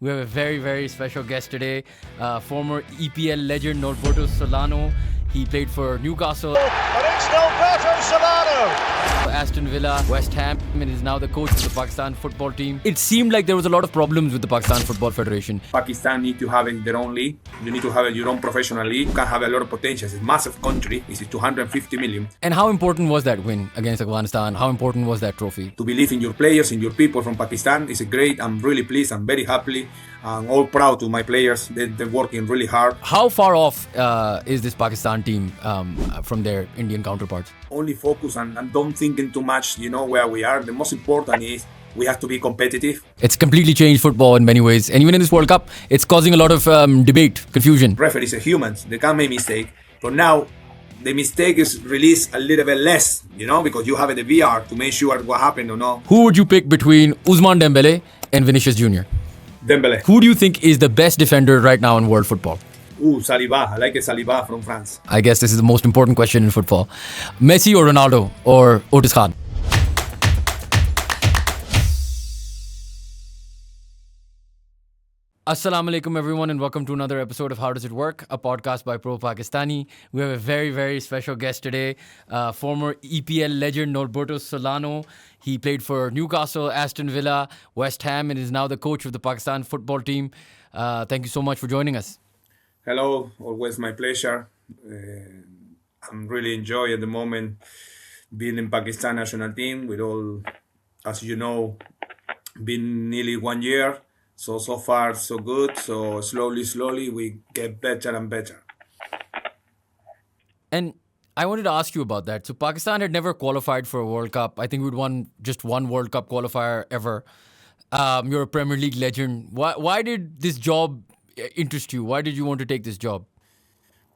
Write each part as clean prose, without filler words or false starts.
We have a very, very special guest today, former EPL legend Nolberto Solano. He played for Newcastle, And it's Nolberto Solano. Aston Villa, West Ham, and is now the coach of the Pakistan football team. It seemed like there was a lot of problems with the Pakistan Football Federation. Pakistan need to have their own league. You need to have your own professional league. You can have a lot of potential. It's a massive country. It's 250 million. And how important was that win against Afghanistan? How important was that trophy? To believe in your players, in your people from Pakistan is great. I'm really pleased. I'm very happy. I'm all proud to my players. They're working really hard. How far off is this Pakistan team from their Indian counterparts? Only focus and don't thinking too much, where we are. The most important is we have to be competitive. It's completely changed football in many ways. And even in this World Cup, it's causing a lot of debate, confusion. Referees are humans. They can make mistake. But now, the mistake is released a little bit less, because you have the VAR to make sure what happened or not. Who would you pick between Ousmane Dembele and Vinicius Jr.? Dembele. Who do you think is the best defender right now in world football? Saliba. I like Saliba from France. I guess this is the most important question in football. Messi or Ronaldo or Otis Khan? Assalamu alaikum everyone and welcome to another episode of How Does It Work, a podcast by Pro Pakistani. We have a very, very special guest today, former EPL legend Nolberto Solano. He played for Newcastle, Aston Villa, West Ham and is now the coach of the Pakistan football team. Thank you so much for joining us. Hello, always my pleasure. I'm really enjoying at the moment being in Pakistan national team with all, as you know, been nearly 1 year. So far, so good. So slowly, we get better and better. And I wanted to ask you about that. So Pakistan had never qualified for a World Cup. I think we'd won just one World Cup qualifier ever. You're a Premier League legend. Why did this job interest you? Why did you want to take this job?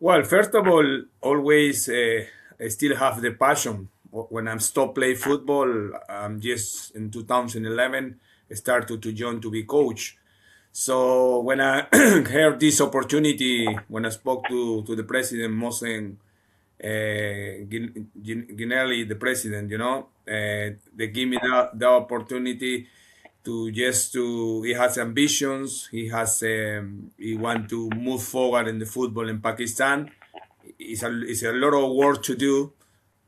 Well, first of all, always I still have the passion. When I stopped playing football, just in 2011, I started to join to be coach. So when I heard this opportunity, when I spoke to the president, Mohsen Ginelli, the president, they give me the opportunity to he has ambitions, he want to move forward in the football in Pakistan. It's a lot of work to do.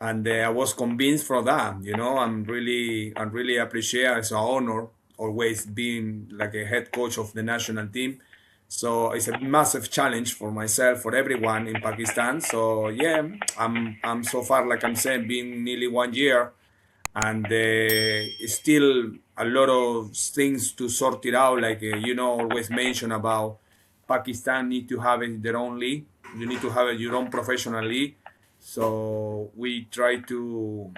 And I was convinced for that, I'm really appreciate. It's an honor always being like a head coach of the national team. So it's a massive challenge for myself, for everyone in Pakistan. So yeah, I'm so far, like I'm saying, been nearly 1 year, and it's still a lot of things to sort it out. Like always mention about Pakistan need to have their own league. You need to have your own professional league. So we try to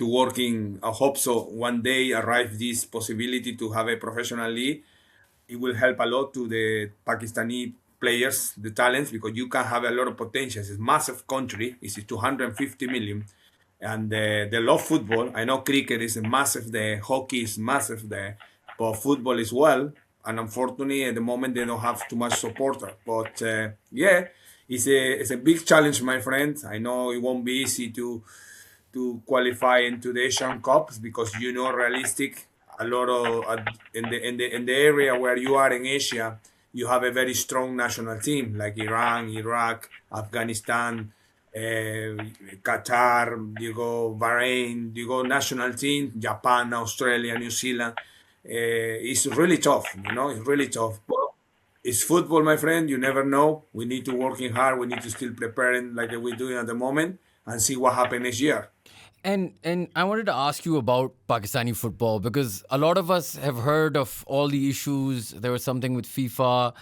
working. I hope so one day arrive this possibility to have a professional league. It will help a lot to the Pakistani players, the talents, because you can have a lot of potential. It's a massive country. It's 250 million. And they love football. I know cricket is massive there. Hockey is massive there. But football as well. And unfortunately, at the moment, they don't have too much supporter. But yeah, it's a big challenge, my friend. I know it won't be easy to qualify into the Asian Cups because realistic. A lot of in the area where you are in Asia, you have a very strong national team like Iran, Iraq, Afghanistan, Qatar. You go Bahrain, you go national team, Japan, Australia, New Zealand. It's really tough, It's really tough. But it's football, my friend. You never know. We need to working hard. We need to still preparing like we're doing at the moment and see what happens next year. And I wanted to ask you about Pakistani football because a lot of us have heard of all the issues. There was something with FIFA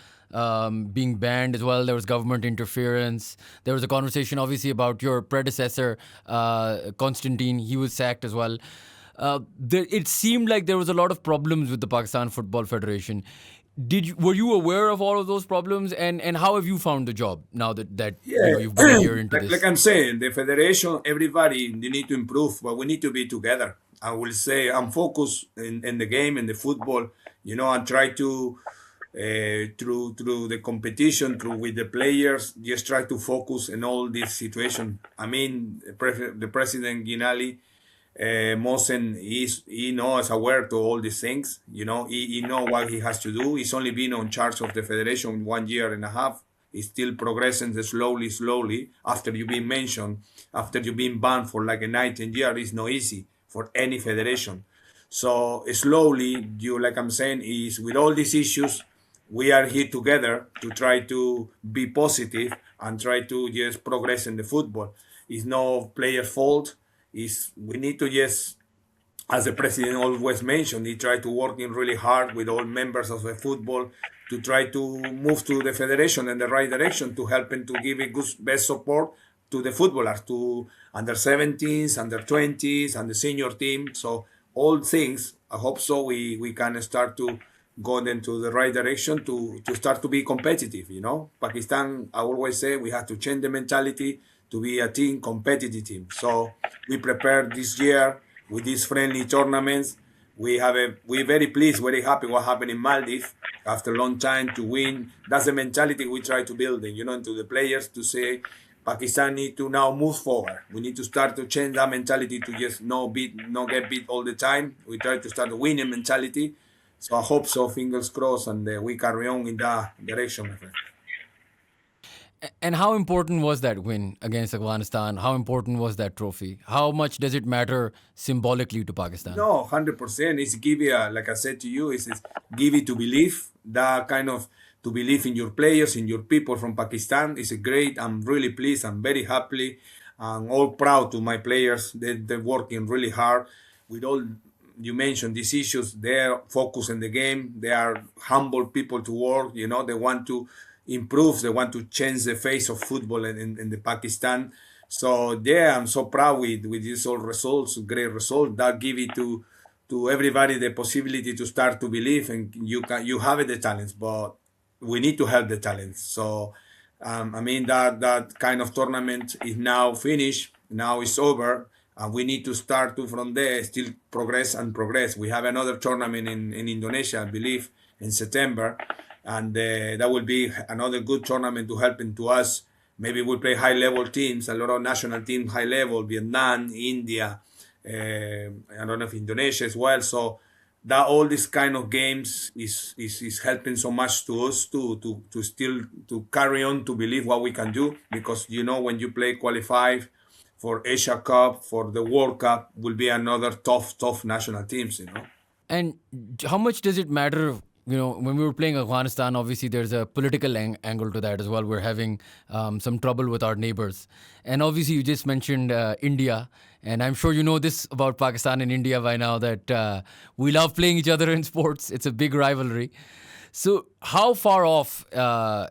being banned as well. There was government interference. There was a conversation, obviously, about your predecessor, Constantine. He was sacked as well. It seemed like there was a lot of problems with the Pakistan Football Federation. Were you aware of all of those problems, and how have you found the job now that you've been a year into this? Like I'm saying, the federation, everybody, they need to improve, but we need to be together. I will say I'm focused in the game, in the football, and try to through the competition, with the players, just try to focus in all this situation. I mean, the president Ginali Mosen he knows aware to all these things. He know what he has to do. He's only been on charge of the federation 1 year and a half. He's still progressing slowly. After you've been mentioned, after you've been banned for like a 19 year, it's not easy for any federation. So slowly, like I'm saying, is with all these issues, we are here together to try to be positive and try to just progress in the football. It's no player fault. Is we need to just, as the president always mentioned, he tried to working really hard with all members of the football to try to move to the federation in the right direction to help him to give a good best support to the footballers, to under 17s, under 20s, and the senior team. So all things, I hope so. We can start to go into the right direction to start to be competitive. Pakistan, I always say we have to change the mentality to be a team, competitive team. So we prepared this year with these friendly tournaments. We're very pleased, very happy what happened in Maldives after a long time to win. That's the mentality we try to build, into the players to say Pakistan need to now move forward. We need to start to change that mentality to just not get beat all the time. We try to start a winning mentality. So I hope so, fingers crossed, and we carry on in that direction, my friend. And how important was that win against Afghanistan? How important was that trophy? How much does it matter symbolically to Pakistan? No, 100%. It's give you, like I said to you, it's give it to believe. That kind of to believe in your players, in your people from Pakistan is great. I'm really pleased. I'm very happy. I'm all proud to my players. They're working really hard with all you mentioned these issues. They're focused in the game. They are humble people to work. They want to improve. They want to change the face of football in the Pakistan. So yeah, I'm so proud with these all results, great results that give it to everybody the possibility to start to believe, and you have the talents, but we need to help the talents. So I mean that kind of tournament is now finished. Now it's over, and we need to start to from there still progress and progress. We have another tournament in Indonesia, I believe, in September, and that will be another good tournament to help into us. Maybe we'll play high level teams, a lot of national teams, high level, Vietnam, India, I don't know if Indonesia as well. So that all these kind of games is helping so much to us to still to carry on to believe what we can do, because when you play qualify for Asia Cup, for the World Cup, will be another tough national teams. And how much does it matter? When we were playing Afghanistan, obviously there's a political angle to that as well. We're having some trouble with our neighbors. And obviously you just mentioned India. And I'm sure you know this about Pakistan and India by now, that we love playing each other in sports. It's a big rivalry. So how far off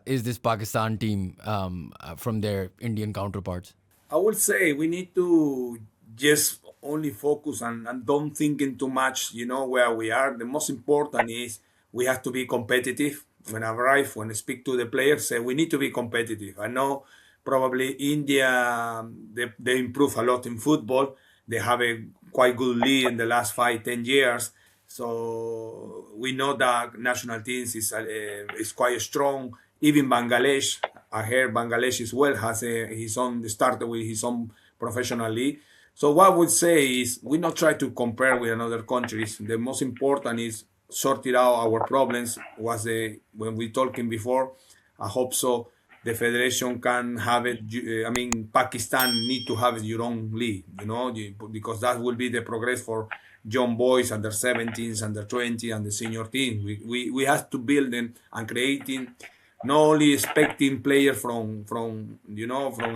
is this Pakistan team from their Indian counterparts? I would say we need to just only focus and don't thinking too much, where we are. The most important is we have to be competitive. When I speak to the players, say we need to be competitive. I know probably India, they improve a lot in football. They have a quite good lead in the last 5-10 years. So we know that national teams is quite strong. Even Bangladesh, I heard Bangladesh as well has his own started with his own professional league. So what I would say is we not try to compare with another countries. The most important is sorted out our problems. When we talking before, I hope so. The federation can have it. I mean, Pakistan need to have your own league, because that will be the progress for young boys under 17s, under 20, and the senior team. We have to build them and creating, not only expecting players from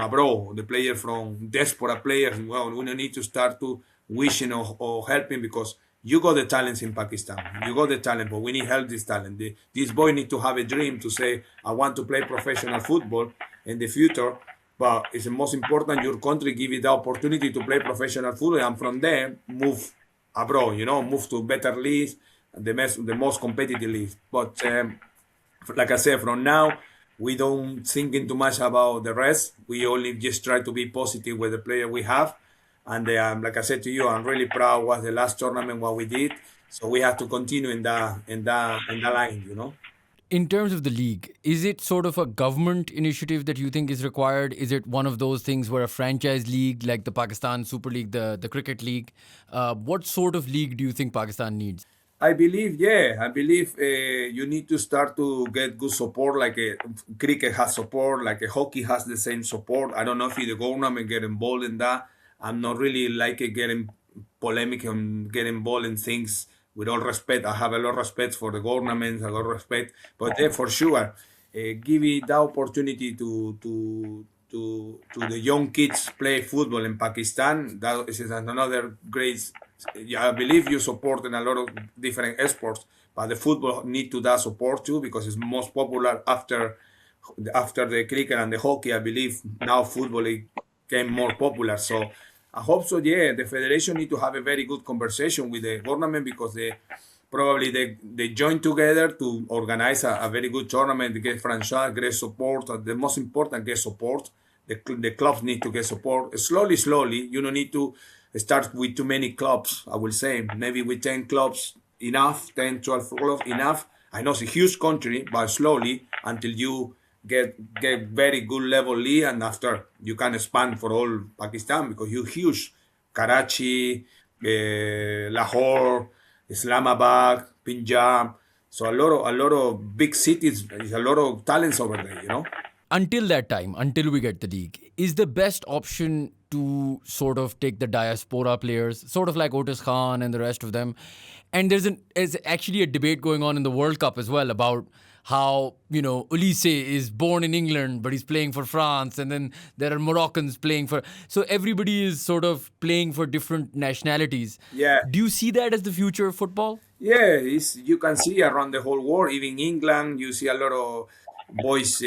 abroad, the player from diaspora players. Well, we need to start to wishing or helping, because you got the talents in Pakistan. You got the talent, but we need help this talent. This boy need to have a dream to say, I want to play professional football in the future. But it's the most important your country give you the opportunity to play professional football, and from there move abroad. Move to better leagues, the most competitive leagues. But like I said, from now we don't thinking too much about the rest. We only just try to be positive with the player we have. And like I said to you, I'm really proud was the last tournament what we did. So we have to continue in that line. In terms of the league, is it sort of a government initiative that you think is required? Is it one of those things where a franchise league like the Pakistan Super League, the cricket league, what sort of league do you think Pakistan needs? I believe, yeah, I believe you need to start to get good support, like cricket has support, like hockey has the same support. I don't know if the government get involved in that. I'm not really like getting polemic and get involved in things. With all respect, I have a lot of respect for the government, a lot of respect, but for sure, give it the opportunity to the young kids play football in Pakistan. That is another great. Yeah, I believe you support in a lot of different sports, but the football need to that support too because it's most popular after the cricket and the hockey. I believe now football became more popular. So I hope so. Yeah, the federation need to have a very good conversation with the government because they join together to organize a very good tournament, get franchise, get support. The most important, get support. The clubs need to get support slowly. You don't need to start with too many clubs. I will say maybe with 10 clubs enough, 10, 12 clubs enough. I know it's a huge country, but slowly until you get very good level league, and after you can expand for all Pakistan because you're huge. Karachi, Lahore, Islamabad, Punjab. So a lot of big cities. There's a lot of talents over there. Until that time, until we get the league, is the best option to sort of take the diaspora players, sort of like Otis Khan and the rest of them? And there's actually a debate going on in the World Cup as well about how, Ulisse is born in England, but he's playing for France. And then there are Moroccans playing for... So everybody is sort of playing for different nationalities. Yeah. Do you see that as the future of football? Yeah, you can see around the whole world, even England, you see a lot of boys,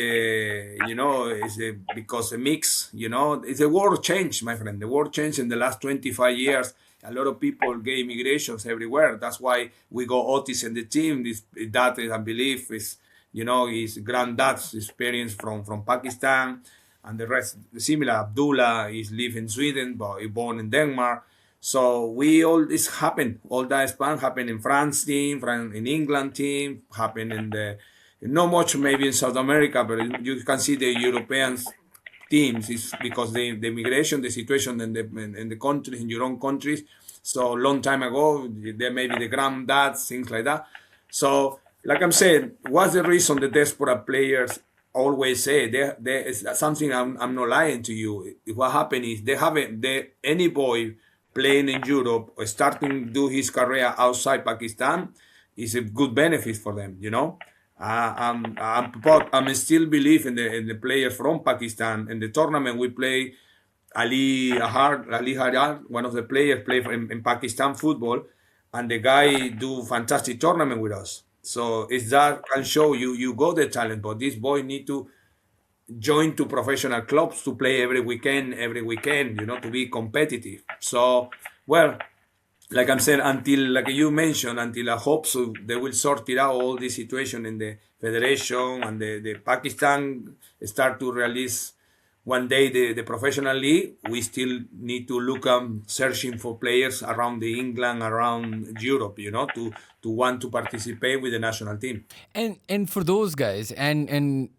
because a mix, it's a world change, my friend. The world changed in the last 25 years. A lot of people get immigrations everywhere. That's why we got Otis in the team. That I believe is, his granddad's experience from Pakistan, and the rest similar. Abdullah is live in Sweden, but he born in Denmark. So all this happened. All that span happened in France team, in England team, happened in the not much maybe in South America, but you can see the European teams is because the immigration, the situation in the countries, in your own countries. So long time ago, there may be the granddads, things like that. So like I'm saying, what's the reason the diaspora players always say there is something I'm not lying to you. What happened is any boy playing in Europe or starting to do his career outside Pakistan is a good benefit for them, I'm still believe in the players from Pakistan. In the tournament we play Ali Haryar, one of the players play in Pakistan football, and the guy do fantastic tournament with us. So it's that can show you got the talent, but this boy need to join to professional clubs to play every weekend, to be competitive. So, well, like I'm saying, like you mentioned, until I hope so they will sort it out, all this situation in the federation and the Pakistan start to release one day the professional league. We still need to look searching for players around the England, around Europe, to want to participate with the national team. And for those guys, and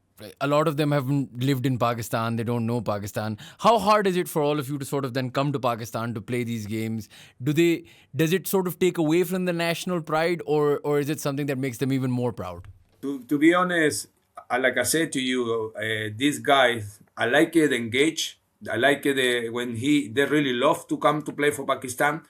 a lot of them haven't lived in Pakistan, they don't know Pakistan. How hard is it for all of you to sort of then come to Pakistan to play these games? Does it sort of take away from the national pride, or is it something that makes them even more proud? To be honest, like I said to you, these guys, I like it engaged. I like it when they really love to come to play for Pakistan.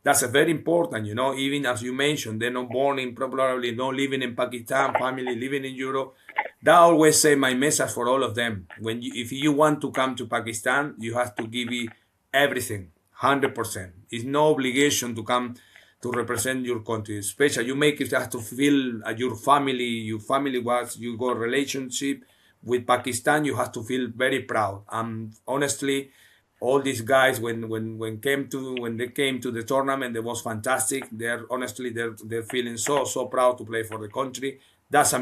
That's a very important, even as you mentioned, they're not born in, probably not living in Pakistan, family living in Europe. That always say my message for all of them. If you want to come to Pakistan, you have to give it everything, 100%. It's no obligation to come to represent your country. Especially you make it have to feel your family was you got relationship with Pakistan. You have to feel very proud. Honestly, all these guys when they came to the tournament, it was fantastic. They're feeling so proud to play for the country. That's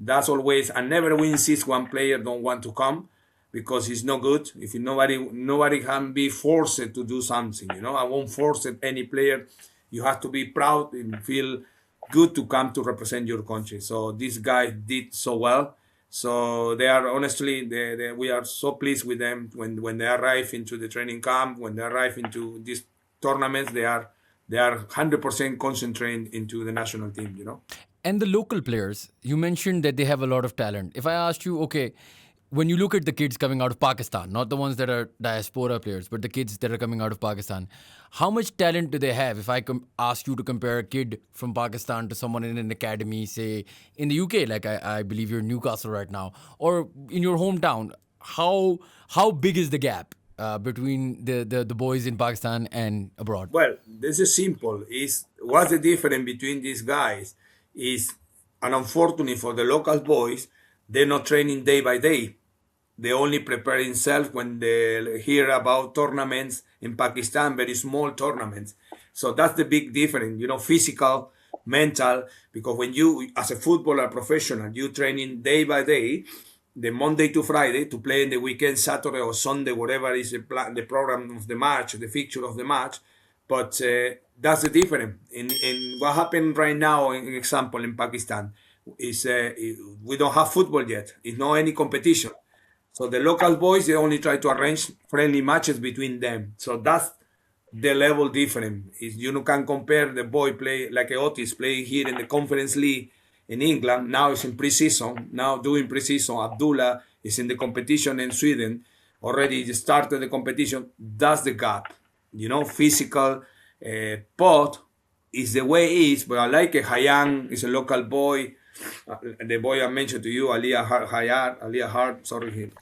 that's always, and never we insist one player don't want to come because it's no good. If nobody can be forced to do something, I won't force it any player. You have to be proud and feel good to come to represent your country. So this guy did so well. So they are honestly, we are so pleased with them when they arrive into the training camp, when they arrive into these tournaments, they are 100% concentrated into the national team. And the local players, you mentioned that they have a lot of talent. If I asked you, okay, when you look at the kids coming out of Pakistan, not the ones that are diaspora players, but the kids that are coming out of Pakistan, how much talent do they have? If I ask you to compare a kid from Pakistan to someone in an academy, say in the UK, like I believe you're in Newcastle right now, or in your hometown, how big is the gap between the boys in Pakistan and abroad? Well, this is simple. Is what's the difference between these guys? Is and unfortunately for the local boys, they're not training day by day. They only prepare themselves when they hear about tournaments in Pakistan, very small tournaments. So that's the big difference, physical, mental. Because when you, as a footballer professional, you training day by day, the Monday to Friday to play in the weekend, Saturday or Sunday, whatever is the program of the match, the fixture of the match. But that's the difference. In what happened right now, in example, in Pakistan, is we don't have football yet. It's not any competition. So the local boys, they only try to arrange friendly matches between them. So that's the level different. Is you can compare the boy play like Otis playing here in the Conference League in England. Now it's in pre-season. Now doing pre-season. Abdullah is in the competition in Sweden. Already started the competition. That's the gap. Physical. But is the way it is. But I like it. Hayan is a local boy. The boy I mentioned to you, Aliyah Hart, sorry.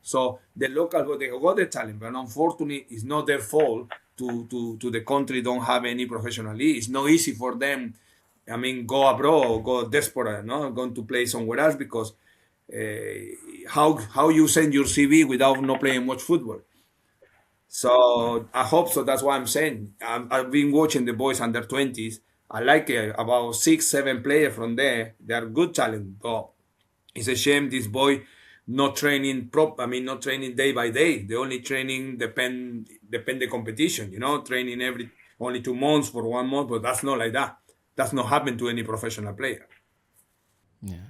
So the local boy, they got the talent, but unfortunately, it's not their fault to the country don't have any professional league. It's not easy for them. I mean, go abroad or go diaspora, going to play somewhere else because how you send your CV without not playing much football. So I hope so. That's what I'm saying. I've been watching the boys under 20s. I like it. About 6, 7 players from there. They are good talent. But it's a shame this boy not training not training day by day. The only training depend the competition. Training every only 2 months for 1 month. But that's not like that. That's not happen to any professional player. Yeah.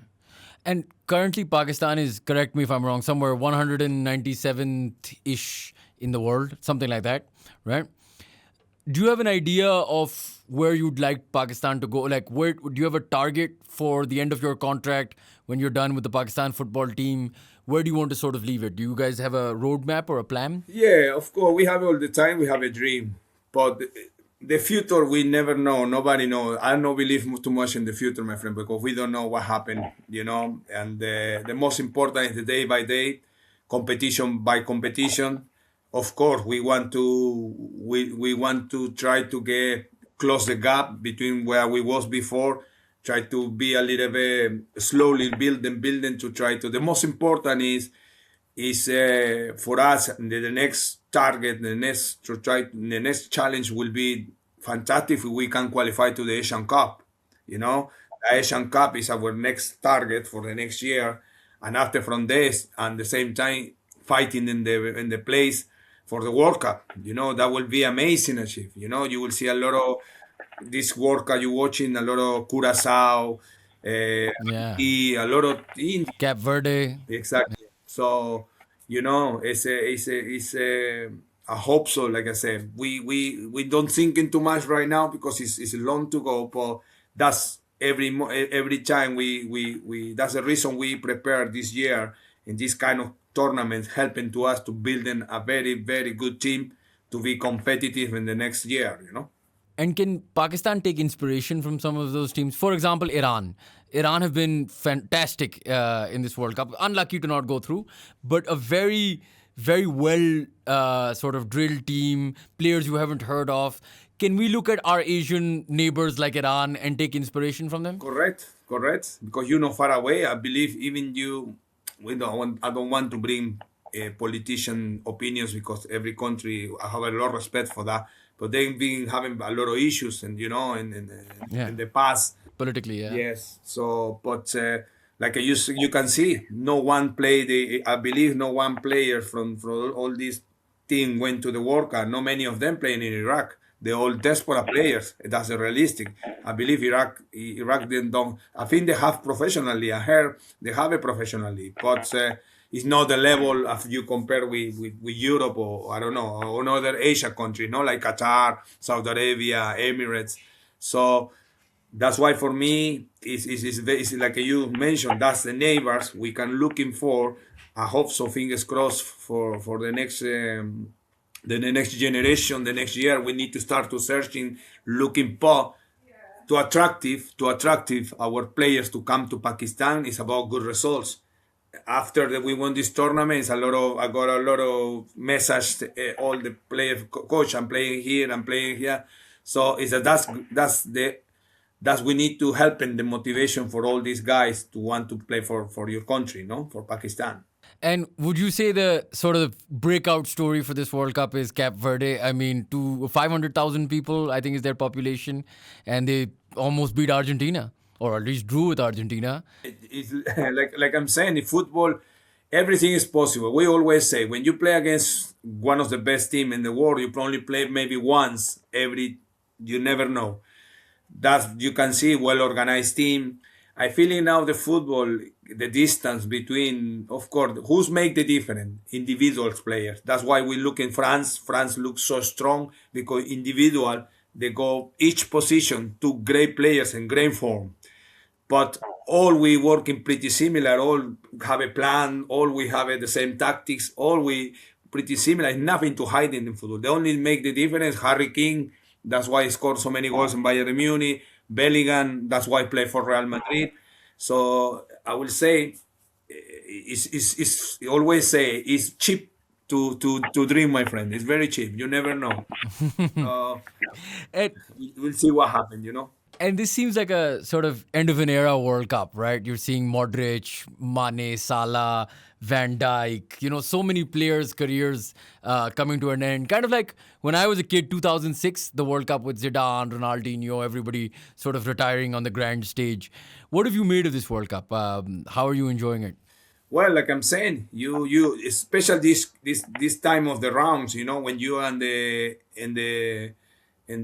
And currently, Pakistan is, correct me if I'm wrong, somewhere 197th-ish in the world, something like that, right? Do you have an idea of where you'd like Pakistan to go? Like, where do you have a target for the end of your contract when you're done with the Pakistan football team? Where do you want to sort of leave it? Do you guys have a roadmap or a plan? Yeah, of course. We have all the time. We have a dream. But the future, we never know. Nobody knows. I don't believe too much in the future, my friend, because we don't know what happened, And the most important is the day by day, competition by competition. Of course, we want to try to close the gap between where we was before. Try to be a little bit slowly building to try to. The most important is for us the next target, the next challenge will be fantastic if we can qualify to the Asian Cup. The Asian Cup is our next target for the next year, and after from this, and the same time fighting in the place for the World Cup. That will be amazing achieve. You will see a lot of this World Cup you're watching, a lot of Curacao, Yeah. a lot of India. Cape Verde. Exactly. So, I hope so. Like I said, we don't thinking too much right now because it's long to go. But that's every time we that's the reason we prepare this year in this kind of tournament, helping to us to building a very, very good team to be competitive in the next year. And can Pakistan take inspiration from some of those teams? For example, Iran. Iran have been fantastic in this World Cup. Unlucky to not go through, but a very, very well sort of drilled team, players you haven't heard of. Can we look at our Asian neighbors like Iran and take inspiration from them? Correct. Because far away, I believe even you. I don't want to bring politician opinions because every country, I have a lot of respect for that. But they've been having a lot of issues, and in the past. Politically, yeah. Yes. So, but like you can see, no one played. I believe no one player from all this team went to the World Cup. Not many of them playing in Iraq. the old diaspora players. That's realistic. I believe Iraq didn't don't. I think they have professionally. I heard they have it professionally, but it's not the level of you compare with Europe or I don't know or another Asia country, like Qatar, Saudi Arabia, Emirates. So that's why for me it's like you mentioned. That's the neighbors we can looking for. I hope so. Fingers crossed for the next generation, the next year. We need to start to searching, looking for to attractive our players to come to Pakistan. It's about good results. After that we won this tournament, I got a lot of message. All the players, coach, I'm playing here, I'm playing here. So it's a, that's we need to help in the motivation for all these guys to want to play for your country, for Pakistan. And would you say the sort of breakout story for this World Cup is Cape Verde? I mean, to 500,000 people, I think is their population, and they almost beat Argentina, or at least drew with Argentina. It's like I'm saying, in football, everything is possible. We always say when you play against one of the best team in the world, you only play maybe once you never know. That you can see well organized team. I feel now the football, the distance between, of course, who's make the difference? Individuals players. That's why we look in France. France looks so strong because individual, they go each position to great players in great form. But all we working pretty similar, all have a plan, all we have the same tactics, all we pretty similar, nothing to hide in the football. They only make the difference. Harry King, that's why he scored so many goals in Bayern Munich. Bellingham, that's why he played for Real Madrid. So I will say, it's always say it's cheap to dream, my friend. It's very cheap. You never know. And We'll see what happens. And this seems like a sort of end of an era World Cup, right? You're seeing Modric, Mane, Salah, Van Dijk, so many players' careers coming to an end. Kind of like when I was a kid, 2006, the World Cup with Zidane, Ronaldinho, everybody sort of retiring on the grand stage. What have you made of this World Cup? How are you enjoying it? Well, like I'm saying, you especially this time of the rounds, when you are in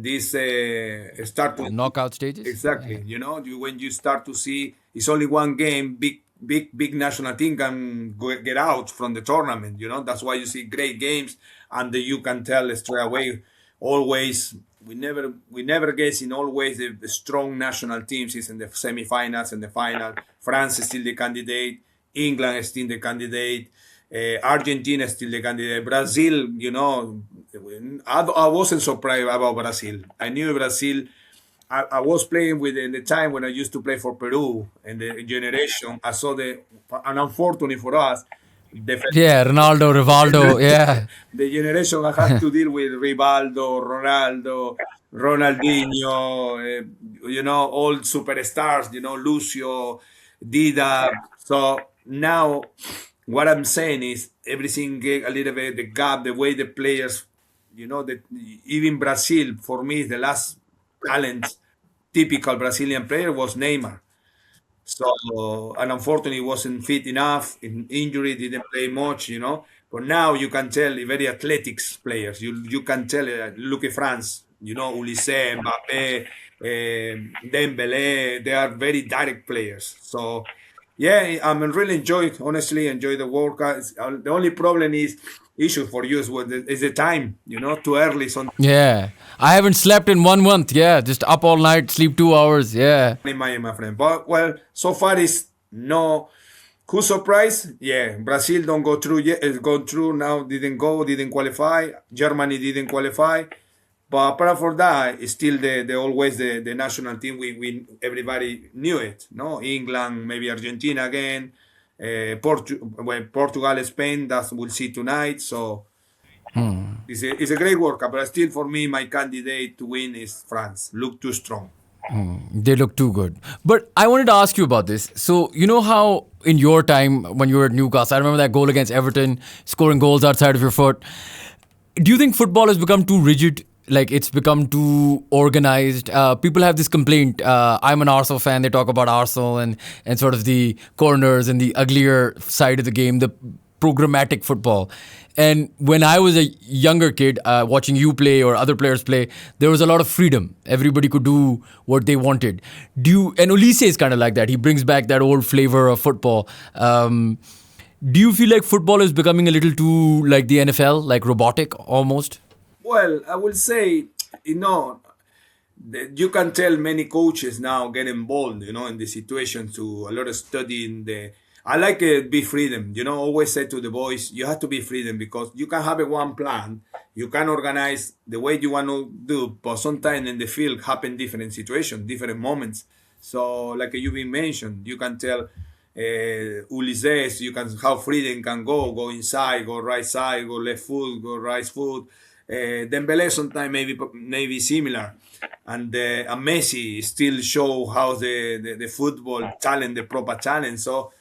this start to Knockout stages? exactly, when you start to see it's only one game, big national team can get out from the tournament. That's why you see great games, and you can tell straight away. Always, we never guess in always the strong national teams is in the semifinals and the final. France is still the candidate. England is still the candidate. Argentina is still the candidate. Brazil, I wasn't surprised about Brazil. I knew Brazil. I was playing with in the time when I used to play for Peru and the generation. I saw and unfortunately for us, Yeah, Ronaldo, Rivaldo, yeah. the generation I had to deal with Rivaldo, Ronaldo, Ronaldinho, all superstars, Lucio, Dida. So now what I'm saying is everything get a little bit the gap, the way the players, even Brazil, for me, the last talent, typical Brazilian player was Neymar. So, and unfortunately, wasn't fit enough. In injury, didn't play much. But now you can tell very athletics players. You can tell. Look at France. Ulisse, Mbappe, Dembele. They are very direct players. So, yeah, I'm really honestly enjoy the World Cup. The only problem issue for you is the time. Too early. So Yeah. I haven't slept in 1 month. Yeah. Just up all night, sleep 2 hours. Yeah. my friend. But well, so far is no. Who's surprised? Yeah, Brazil don't go through yet. Go through now. Didn't qualify. Germany didn't qualify. But apart from that, it's still the always the national team. We everybody knew it. No, England, maybe Argentina again. Portugal, Spain. That we'll see tonight. So. It's a great World Cup, but still for me, my candidate to win is France. Look too strong. They look too good. But I wanted to ask you about this. So, you know how in your time when you were at Newcastle, I remember that goal against Everton, scoring goals outside of your foot. Do you think football has become too rigid? Like it's become too organized? People have this complaint. I'm an Arsenal fan. They talk about Arsenal and sort of the corners and the uglier side of the game. The programmatic football. And when I was a younger kid, watching you play or other players play, there was a lot of freedom. Everybody could do what they wanted. And Ulisse is kind of like that. He brings back that old flavor of football. Do you feel like football is becoming a little too like the NFL, like robotic almost? Well, I will say, you can tell many coaches now get involved, in the situation to a lot of studying the. I like it be freedom, always say to the boys, you have to be freedom because you can have a one plan, you can organize the way you want to do, but sometimes in the field happen different situations, different moments. So like you've been mentioned, you can tell Ulysses, you can how freedom can go inside, go right side, go left foot, go right foot. Dembele sometimes maybe similar, and Messi still show how the football talent, the proper talent. So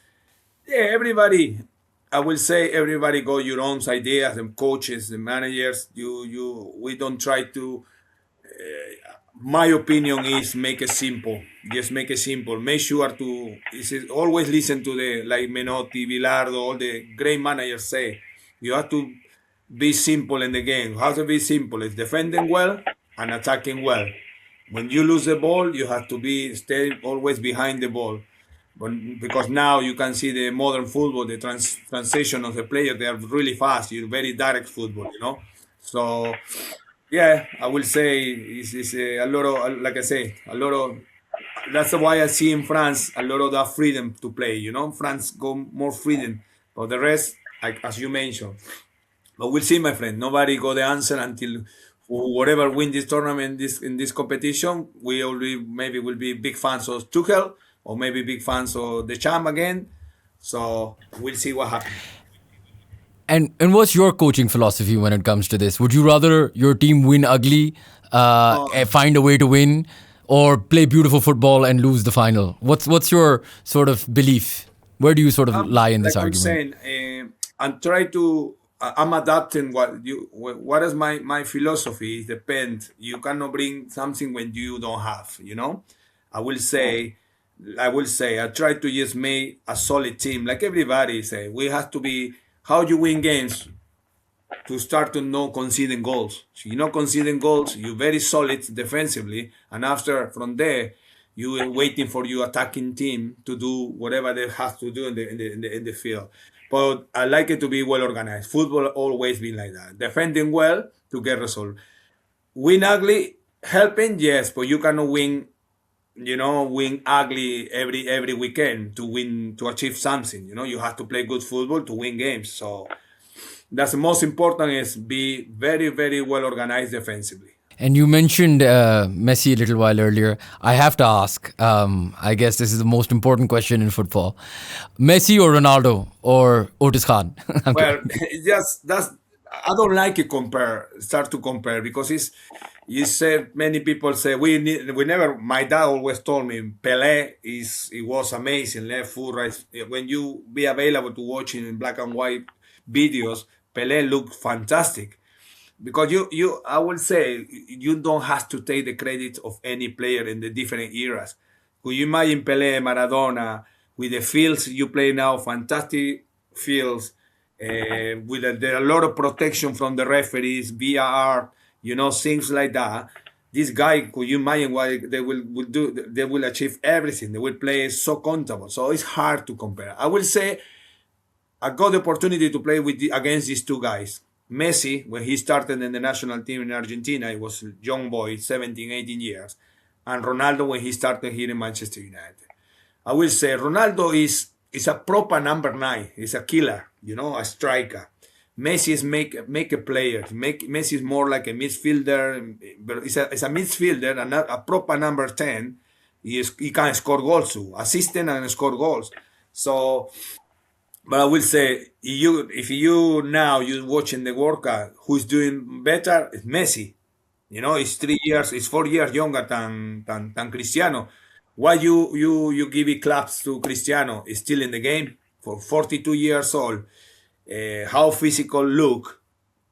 yeah, everybody. I will say everybody got your own ideas, the coaches, the managers. We don't try to. My opinion is make it simple. Just make it simple. Make sure to always listen to the like Menotti, Bilardo, all the great managers say. You have to be simple in the game. How to be simple is defending well and attacking well. When you lose the ball, you have to stay always behind the ball. But because now you can see the modern football, the transition of the player, they are really fast. You're very direct football. So yeah, I will say it's a lot of, like I say, a lot of. That's why I see in France a lot of that freedom to play. France go more freedom, but the rest, like as you mentioned. But we'll see, my friend. Nobody got the answer until whatever win this tournament, in this competition. We already maybe will be big fans of Tuchel or maybe big fans of the champ again. So we'll see what happens. And what's your coaching philosophy when it comes to this? Would you rather your team win ugly, find a way to win, or play beautiful football and lose the final? What's your sort of belief? Where do you sort of lie in this Like I'm argument? saying, and try to. I'm adapting what is my philosophy. It depends. You cannot bring something when you don't have. I will say, I try to just make a solid team. Like everybody say, we have to be. How you win games to start to not conceding goals. So you're not conceding goals, you're very solid defensively, and after from there, you are waiting for your attacking team to do whatever they have to do in the field. But I like it to be well organized. Football always been like that. Defending well to get result. Win ugly, helping, yes, but you cannot win ugly every weekend to achieve something. You have to play good football to win games. So that's the most important is be very, very well organized defensively. And you mentioned Messi a little while earlier. I have to ask. I guess this is the most important question in football: Messi or Ronaldo or Otis Khan? I'm Well, kidding. it's just that's I don't like it start to compare because it's you said many people say we never my dad always told me Pelé it was amazing left foot right when you be available to watching in black and white videos Pelé looked fantastic because you I will say you don't have to take the credit of any player in the different eras. Could you imagine Pelé, Maradona with the fields you play now, fantastic fields, there are a lot of protection from the referees, VAR, things like that. This guy, could you imagine what they will do? They will achieve everything. They will play so comfortable. So it's hard to compare. I will say I got the opportunity to play against these two guys. Messi, when he started in the national team in Argentina, he was a young boy, 17, 18 years. And Ronaldo, when he started here in Manchester United. I will say Ronaldo is a proper number 9. He's a killer, a striker. Messi is make a player. Messi is more like a midfielder, but it's a midfielder and a proper number 10. He can score goals too, assistant and score goals. So but I will say, if you now you're watching the World Cup, who's doing better? It's Messi. He's 3 years, he's 4 years younger than Cristiano. Why you give it claps to Cristiano? He's still in the game for 42 years old. How physical look,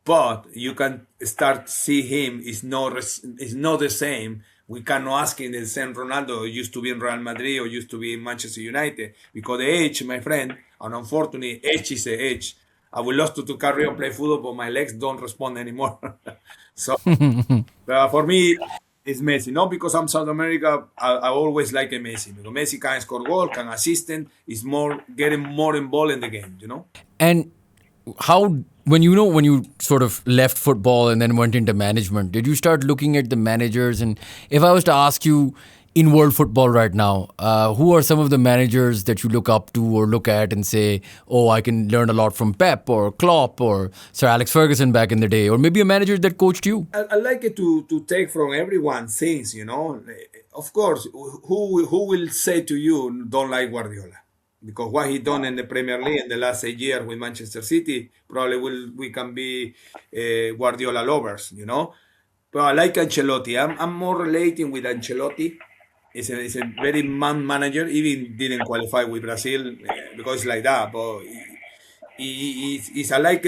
but you can start see him is not the same. We cannot ask him the same Ronaldo who used to be in Real Madrid or used to be in Manchester United because the age, my friend, and unfortunately, age is the age. I would love to carry on play football, but my legs don't respond anymore. So for me, it's Messi. Not because I'm South America. I always like a Messi because Messi can score goal, can assist, is more getting more involved in the game. And how, when you sort of left football and then went into management, did you start looking at the managers? And if I was to ask you, in world football right now, who are some of the managers that you look up to or look at and say, oh, I can learn a lot from Pep or Klopp or Sir Alex Ferguson back in the day, or maybe a manager that coached you? I like it to take from everyone things. Of course, who will say to you don't like Guardiola? Because what he done in the Premier League in the last 8 years with Manchester City, probably we can be Guardiola lovers. But I like Ancelotti. I'm more relating with Ancelotti. He's a very man manager. Even didn't qualify with Brazil because it's like that. But I like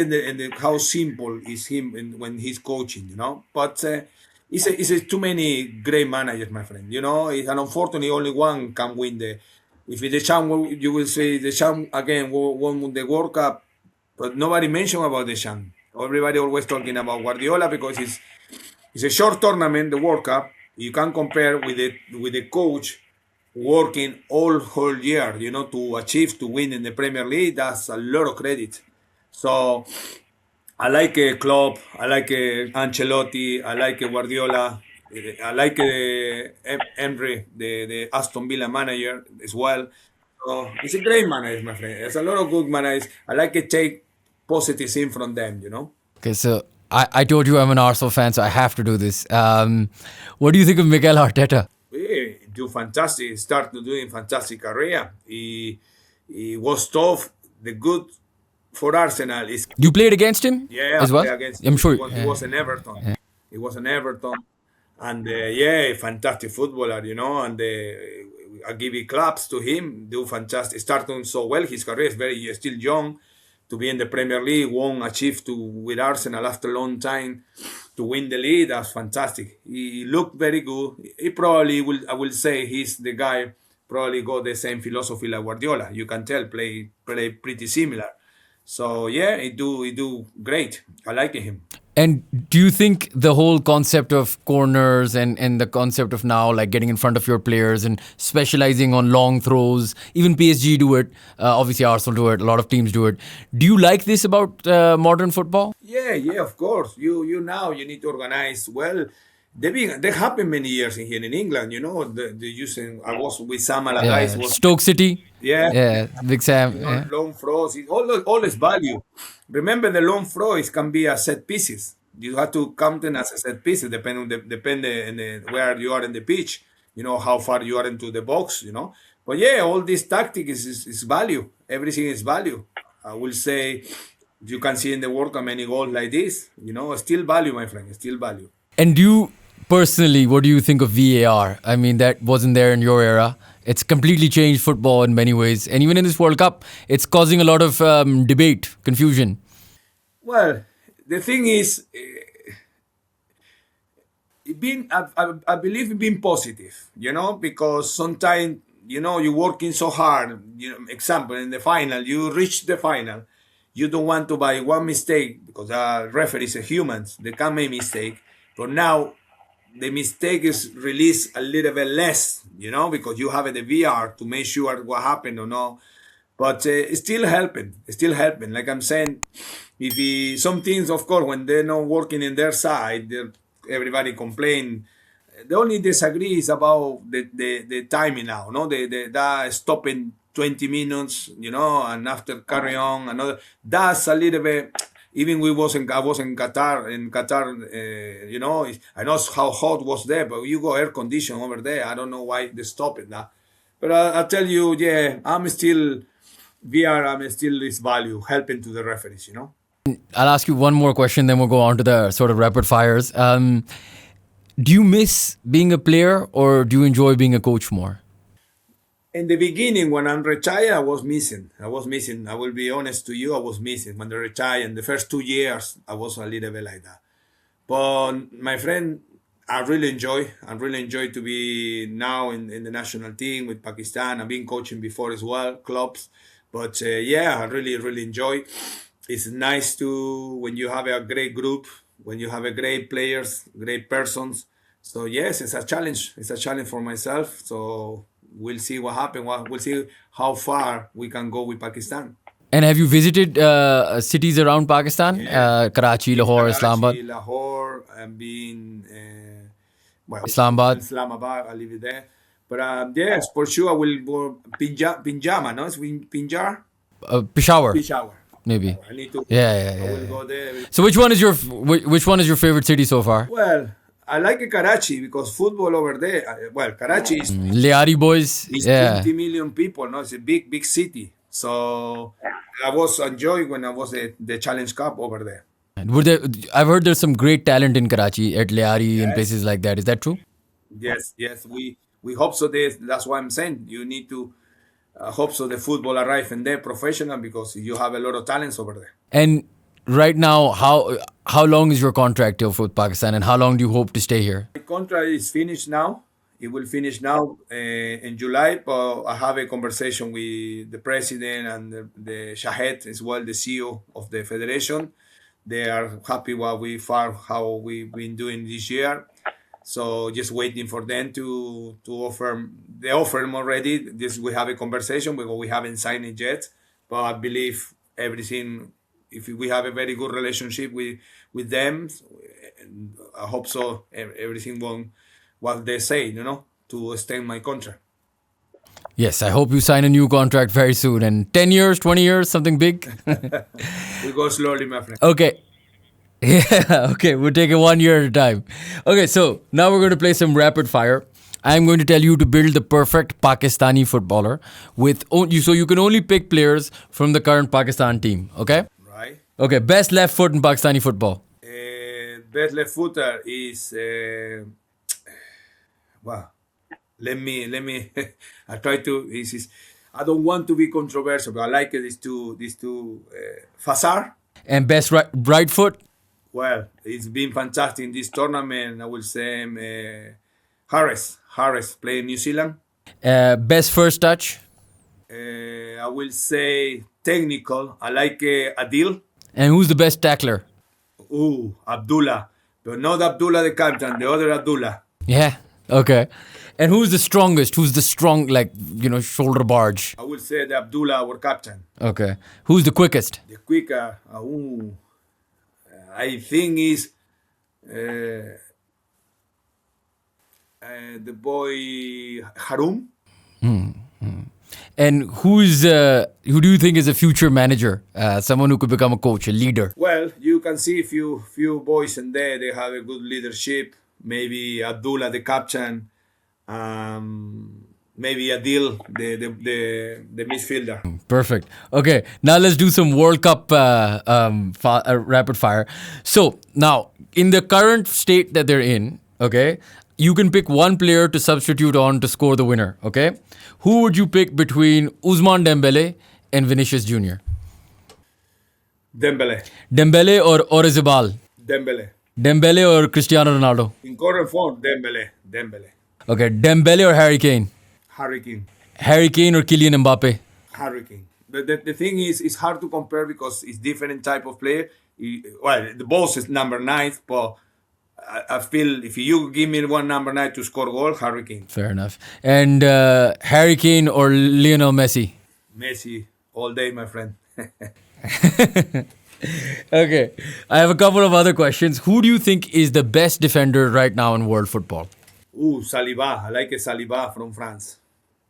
how simple is him when he's coaching. But it's too many great managers, my friend. It's an unfortunately only one can win the. If the champ, you will say the champ again won the World Cup, but nobody mentioned about the champ. Everybody always talking about Guardiola because it's a short tournament, the World Cup. You can compare with the coach working all whole year, to achieve to win in the Premier League. That's a lot of credit. So I like Klopp, I like Ancelotti, I like Guardiola, I like Emery, the Aston Villa manager as well. So it's a great manager, my friend. There's a lot of good managers. I like to take positive thing from them. Okay, so I told you I'm an Arsenal fan, so I have to do this. What do you think of Mikel Arteta? He do fantastic. Start doing fantastic career. He was tough. The good for Arsenal is You played against him as well? against. I'm sure. He was in Everton. Yeah. He was in Everton, and fantastic footballer. And I give it claps to him. Do fantastic. Starting so well. His career is still young. To be in the Premier League, achieved with Arsenal after a long time to win the league. That's fantastic. He looked very good. He probably will. I will say he's the guy. Probably got the same philosophy like Guardiola. You can tell play pretty similar. So he do great. I like him. And do you think the whole concept of corners and the concept of now like getting in front of your players and specializing on long throws, even PSG do it, obviously Arsenal do it, a lot of teams do it. Do you like this about modern football? Yeah, of course. You now you need to organize well. They happened many years here in England. The using. I was with Sam Allardyce. Stoke City. Yeah, Big Sam. Yeah. Long throws. All is value. Remember, the long throws can be a set pieces. You have to count them as a set pieces, depending where you are in the pitch. How far you are into the box. But all this tactic is value. Everything is value. I will say, you can see in the World Cup many goals like this. Still value, my friend. Still value. And personally, what do you think of VAR? I mean, that wasn't there in your era. It's completely changed football in many ways. And even in this World Cup, it's causing a lot of debate, confusion. Well, the thing is, I believe in being positive, because sometimes, you're working so hard. Example, in the final, you reach the final. You don't want to by one mistake, because referees are humans. They can make mistake. But now, the mistake is released a little bit less, because you have the VR to make sure what happened or not. But it's still helping. It's still helping. Like I'm saying, some things, of course, when they're not working in their side, everybody complain. The only disagree is about the timing now. No, that stopping 20 minutes, and after carry on another. That's a little bit. Even I was in Qatar. I know how hot was there, but you go air condition over there. I don't know why they stop it now. But I tell you, I'm still VR. I'm still this value helping to the referees. I'll ask you one more question, then we'll go on to the sort of rapid fires. Do you miss being a player, or do you enjoy being a coach more? In the beginning, when I'm retired, I was missing. I will be honest to you, I was missing. When I retired, in the first 2 years, I was a little bit like that. But my friend, I really enjoy to be now in the national team with Pakistan. I've been coaching before as well, clubs. But I really, really enjoy. it's nice to when you have a great group, when you have a great players, great persons. So yes, it's a challenge. It's a challenge for myself. So we'll see what happens. We'll see how far we can go with Pakistan. And have you visited cities around Pakistan? Yeah, Karachi, in Lahore, Karachi, Islamabad? Lahore, and being well, Islamabad, Islamabad. I live there. But yes, for sure, I will go Pinjama. No, it's Pinjar, Peshawar, Peshawar. maybe. I need to. Yeah, yeah, I yeah, will yeah. go there. So which one is your favorite city so far? Well, I like Karachi because football over there. Well, Karachi Lyari boys. is Yeah. 20 million people. No, it's a big city. So I was enjoying when I was the Challenge Cup over there. I've heard there's some great talent in Karachi at Lyari and Yes, places like that. Is that true? yes. We hope so. That's why I'm saying you need to hope so the football arrive in there professional because you have a lot of talents over there. And right now, how long is your contract here with Pakistan, and how long do you hope to stay here? My contract is finished now. It will finish now in July, but I have a conversation with the president and the Shahed as well, the CEO of the federation. They are happy how we've been doing this year. So just waiting for them to offer. They offer them already. This we have a conversation because we haven't signed it yet. But I believe everything. If we have a very good relationship with them, I hope so. Everything won't what they say, to extend my contract. Yes, I hope you sign a new contract very soon. And 10 years, 20 years, something big? We go slowly, my friend. Okay. Yeah, okay. We'll take it 1 year at a time. Okay, so now we're going to play some rapid fire. I'm going to tell you to build the perfect Pakistani footballer so you can only pick players from the current Pakistan team. Okay? Right. Okay, best left foot in Pakistani football. Best left footer is wow. Let me. I try to. I don't want to be controversial, but I like these two. Fasar. And best right foot? Well, it's been fantastic in this tournament. I will say Harris playing New Zealand. Best first touch? I will say technical. I like Adil. And who's the best tackler? Abdullah. But not Abdullah the captain, the other Abdullah. Yeah. Okay. And who's the strongest? Who's the strong, shoulder barge? I will say the Abdullah, our captain. Okay. Who's the quickest? The quicker, I think is the boy Harum. And who do you think is a future manager? Someone who could become a coach, a leader? Well, you can see few boys in there. They have a good leadership. Maybe Abdullah, the captain. Maybe Adil, the midfielder. Perfect. Okay, now let's do some World Cup rapid fire. So now, in the current state that they're in, okay, you can pick one player to substitute on to score the winner. Okay, who would you pick between Ousmane Dembele and Vinicius Jr.? Dembele. Dembele or Orizabal? Dembele. Dembele or Cristiano Ronaldo? In current form, Dembele. Okay, Dembele or Harry Kane? Hurricane. Harry Kane or Kylian Mbappe? Hurricane. The thing is, it's hard to compare because it's different type of player. The boss is number 9, but I feel if you give me one number 9 to score goal, Hurricane. Fair enough. And Harry Kane or Lionel Messi? Messi all day, my friend. Okay, I have a couple of other questions. Who do you think is the best defender right now in world football? Saliba. I like Saliba from France.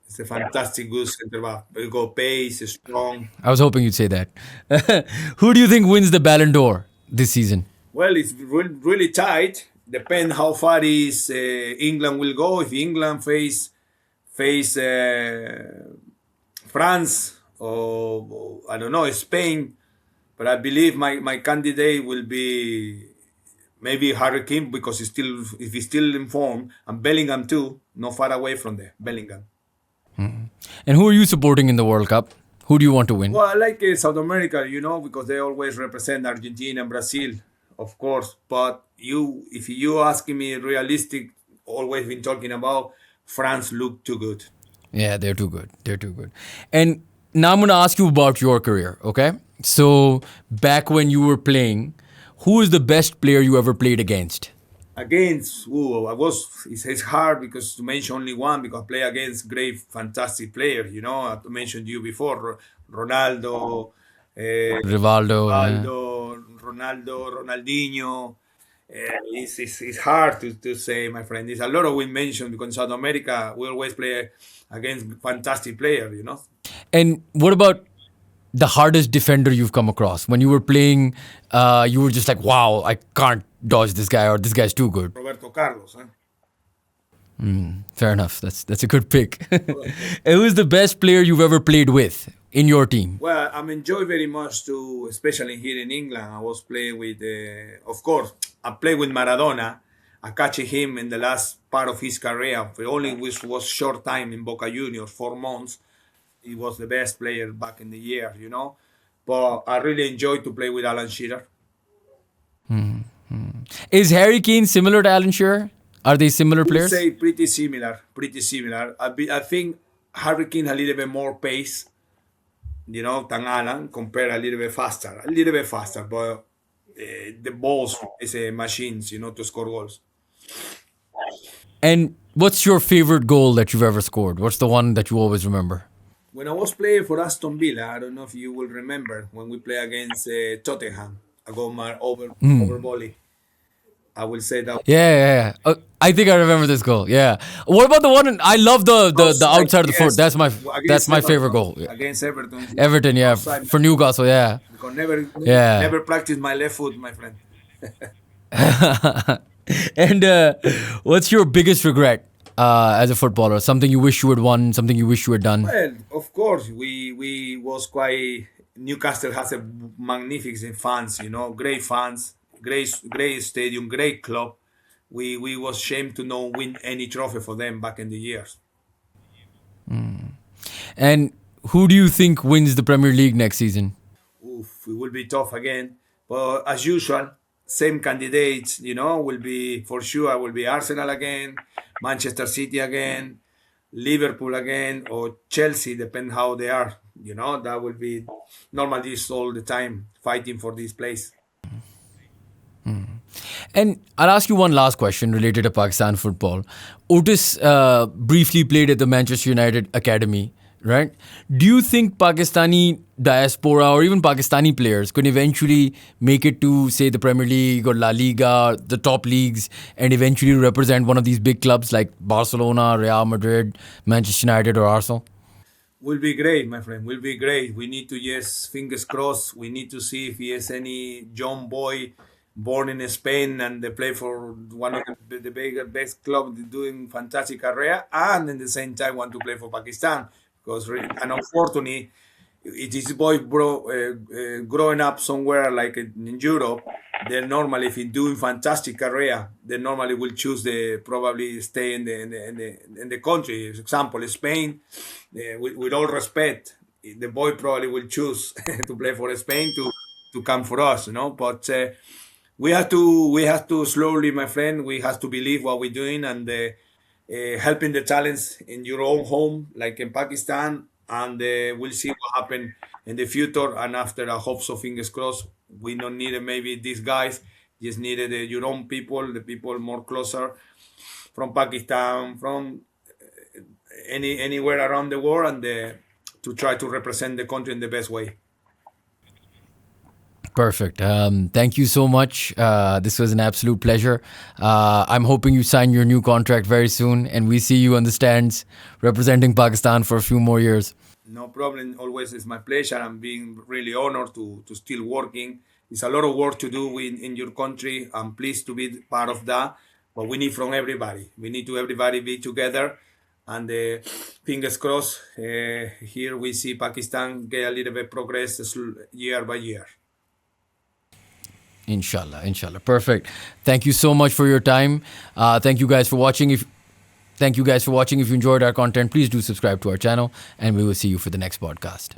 It's a fantastic good center back. He go pace, strong. I was hoping you'd say that. Who do you think wins the Ballon d'Or this season? Well, it's really tight. Depends how far is England will go. If England face France or I don't know, Spain. But I believe my candidate will be maybe Harry Kane because if he's still in form, and Bellingham too, not far away from there. Bellingham. And who are you supporting in the World Cup? Who do you want to win? Well, I like South America, because they always represent Argentina and Brazil, of course. But if you asking me realistic, always been talking about France look too good. Yeah, they're too good. And now I'm going to ask you about your career, okay? So back when you were playing, who is the best player you ever played against? Against, it's hard because to mention only one because I play against great, fantastic players. I mentioned you before, Ronaldo, Rivaldo. Yeah. Ronaldo, Ronaldinho. It's hard to say, my friend. There's a lot of we mentioned because in South America we always play against fantastic players. And what about the hardest defender you've come across? When you were playing, you were just like, wow, I can't dodge this guy or this guy's too good. Roberto Carlos. Fair enough. That's a good pick. Who is the best player you've ever played with in your team? Well, I'm enjoy very much too, especially here in England. I was playing with, of course, I played with Maradona. I catch him in the last part of his career. He only was short time in Boca Juniors, 4 months. He was the best player back in the year. But I really enjoyed to play with Alan Shearer. Is Harry Kane similar to Alan Shearer? Are they similar I would players? say pretty similar, pretty similar. I think Harry Kane a little bit more pace, than Alan, compared a little bit faster. But the balls is a machines, to score goals. And what's your favorite goal that you've ever scored? What's the one that you always remember? When I was playing for Aston Villa, I don't know if you will remember when we play against Tottenham. I got my over volley. I will say that. Yeah. I think I remember this goal. Yeah. What about the one? I love the outside of the foot. That's my favorite goal. Yeah. Against Everton. Everton, yeah, Outside, for Newcastle, yeah. because Yeah. never practice my left foot, my friend. And what's your biggest regret as a footballer? Something you wish you had won, something you wish you had done? Well, of course, we was quite. Newcastle has a magnificent fans, great fans, great stadium, great club. We was shamed to not win any trophy for them back in the years. And who do you think wins the Premier League next season? Oof, it will be tough again. But as usual, same candidates, will be for sure. Will be Arsenal again, Manchester City again, Liverpool again, or Chelsea, depend how they are. That will be normal this all the time, fighting for this place. And I'll ask you one last question related to Pakistan football. Otis briefly played at the Manchester United Academy, right? Do you think Pakistani diaspora or even Pakistani players could eventually make it to, say, the Premier League or La Liga, the top leagues, and eventually represent one of these big clubs like Barcelona, Real Madrid, Manchester United, or Arsenal? Will be great, my friend. Will be great. We need to, yes, fingers crossed. We need to see if he has any young boy born in Spain and they play for one of the best clubs doing fantastic career, and at the same time want to play for Pakistan. Because and unfortunately, it is boy growing up somewhere like in Europe. They normally, if he's doing fantastic career, they normally will choose the probably stay in the country. For example, Spain. With all respect, the boy probably will choose to play for Spain to come for us, But we have to slowly, my friend. We have to believe what we're doing and helping the talents in your own home, like in Pakistan, and we'll see what happens in the future. And after, I hope so. Fingers crossed. We don't need maybe these guys. Just needed your own people, the people more closer from Pakistan, from anywhere around the world, and to try to represent the country in the best way. Perfect. Thank you so much. This was an absolute pleasure. I'm hoping you sign your new contract very soon and we see you on the stands representing Pakistan for a few more years. No problem. Always it's my pleasure. I'm being really honored to still working. It's a lot of work to do in your country. I'm pleased to be part of that. But we need from everybody. We need to everybody be together. And fingers crossed, here we see Pakistan get a little bit progress year by year. Inshallah. Perfect. Thank you so much for your time. Thank you guys for watching. If you enjoyed our content, please do subscribe to our channel and we will see you for the next podcast.